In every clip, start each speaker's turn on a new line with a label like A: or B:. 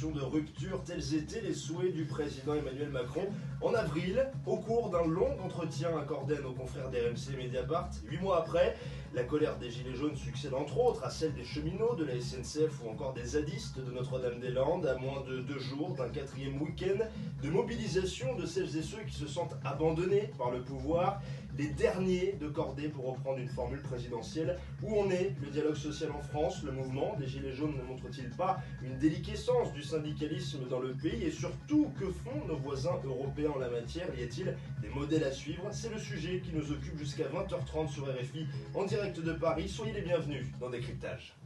A: situation de rupture, tels étaient les souhaits du président Emmanuel Macron en avril, au cours d'un long entretien accordé à nos confrères d'RMC Mediapart. 8 mois après, la colère des Gilets jaunes succède entre autres à celle des cheminots de la SNCF ou encore des zadistes de Notre-Dame-des-Landes, à moins de 2 jours d'un 4e week-end de mobilisation de celles et ceux qui se sentent abandonnés par le pouvoir, les derniers de cordée pour reprendre une formule présidentielle. Où en est le dialogue social en France? Le mouvement des Gilets jaunes ne montre-t-il pas une déliquescence du syndicalisme dans le pays? Et surtout, que font nos voisins européens en la matière? Y a-t-il des modèles à suivre? C'est le sujet qui nous occupe jusqu'à 20h30 sur RFI en direct de Paris. Soyez les bienvenus dans Décryptage.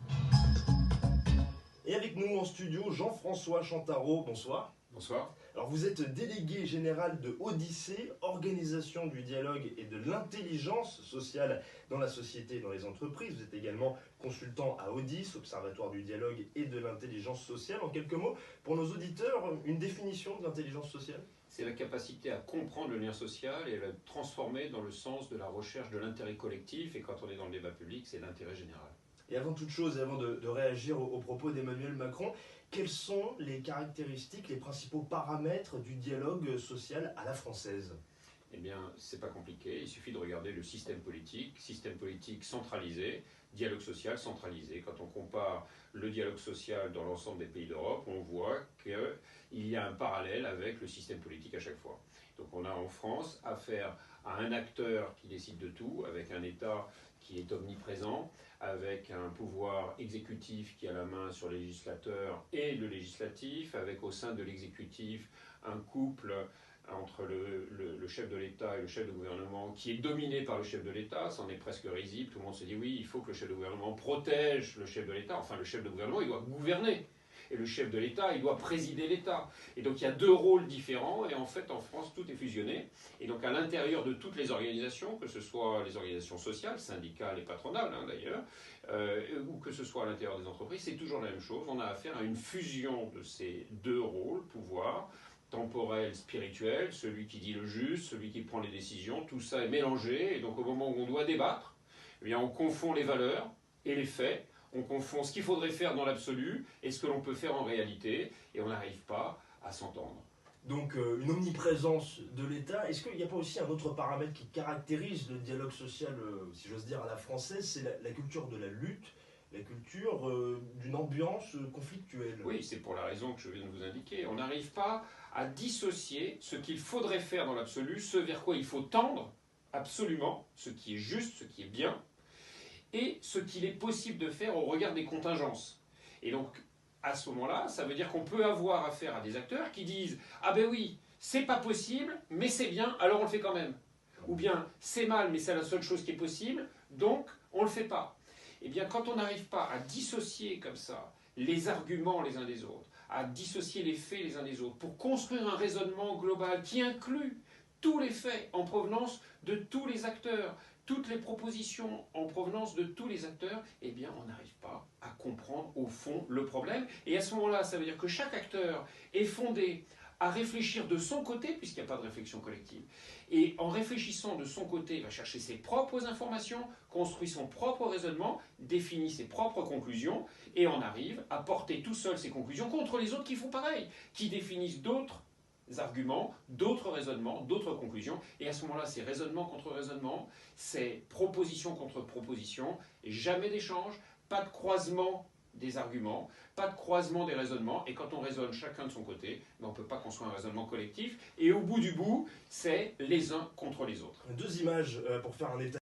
A: Et avec nous en studio, Jean-François Chantaro, bonsoir.
B: Bonsoir.
A: Alors vous êtes délégué général de Odyssée, organisation du dialogue et de l'intelligence sociale dans la société et dans les entreprises. Vous êtes également consultant à Odys, Observatoire du dialogue et de l'intelligence sociale. En quelques mots, pour nos auditeurs, une définition de l'intelligence sociale?
B: C'est la capacité à comprendre le lien social et à le transformer dans le sens de la recherche de l'intérêt collectif. Et quand on est dans le débat public, c'est l'intérêt général.
A: Et avant toute chose, et avant de réagir aux propos d'Emmanuel Macron, quelles sont les caractéristiques, les principaux paramètres du dialogue social à la française?
B: Eh bien, c'est pas compliqué. Il suffit de regarder le système politique centralisé, dialogue social centralisé. Quand on compare le dialogue social dans l'ensemble des pays d'Europe, on voit qu'il y a un parallèle avec le système politique à chaque fois. Donc on a en France affaire à un acteur qui décide de tout, avec un État qui est omniprésent, avec un pouvoir exécutif qui a la main sur le législateur et le législatif, avec au sein de l'exécutif un couple entre le chef de l'État et le chef de gouvernement qui est dominé par le chef de l'État. C'en est presque risible, tout le monde se dit oui, il faut que le chef de gouvernement protège le chef de l'État. Enfin, le chef de gouvernement, il doit gouverner. Et le chef de l'État, il doit présider l'État. Et donc il y a deux rôles différents, et en fait en France tout est fusionné. Et donc à l'intérieur de toutes les organisations, que ce soit les organisations sociales, syndicales et patronales d'ailleurs, ou que ce soit à l'intérieur des entreprises, c'est toujours la même chose. On a affaire à une fusion de ces deux rôles, pouvoir temporel, spirituel, celui qui dit le juste, celui qui prend les décisions, tout ça est mélangé. Et donc au moment où on doit débattre, eh bien, on confond les valeurs et les faits. On confond ce qu'il faudrait faire dans l'absolu et ce que l'on peut faire en réalité, et on n'arrive pas à s'entendre.
A: Donc une omniprésence de l'État. Est-ce qu'il n'y a pas aussi un autre paramètre qui caractérise le dialogue social, si j'ose dire, à la française? C'est la culture de la lutte, la culture d'une ambiance conflictuelle.
B: Oui, c'est pour la raison que je viens de vous indiquer. On n'arrive pas à dissocier ce qu'il faudrait faire dans l'absolu, ce vers quoi il faut tendre, absolument, ce qui est juste, ce qui est bien, et ce qu'il est possible de faire au regard des contingences. Et donc, à ce moment-là, ça veut dire qu'on peut avoir affaire à des acteurs qui disent « Ah ben oui, c'est pas possible, mais c'est bien, alors on le fait quand même. » Ou bien « C'est mal, mais c'est la seule chose qui est possible, donc on le fait pas. » Eh bien, quand on n'arrive pas à dissocier comme ça les arguments les uns des autres, à dissocier les faits les uns des autres, pour construire un raisonnement global qui inclut tous les faits en provenance de tous les acteurs, toutes les propositions en provenance de tous les acteurs, eh bien on n'arrive pas à comprendre au fond le problème. Et à ce moment-là, ça veut dire que chaque acteur est fondé à réfléchir de son côté, puisqu'il n'y a pas de réflexion collective. Et en réfléchissant de son côté, il va chercher ses propres informations, construit son propre raisonnement, définit ses propres conclusions, et on arrive à porter tout seul ces conclusions contre les autres qui font pareil, qui définissent d'autres arguments, d'autres raisonnements, d'autres conclusions, et à ce moment-là, c'est raisonnement contre raisonnement, c'est proposition contre proposition, et jamais d'échange, pas de croisement des arguments, pas de croisement des raisonnements, et quand on raisonne chacun de son côté, on ne peut pas construire un raisonnement collectif, et au bout du bout, c'est les uns contre les autres.
A: Deux images pour faire un état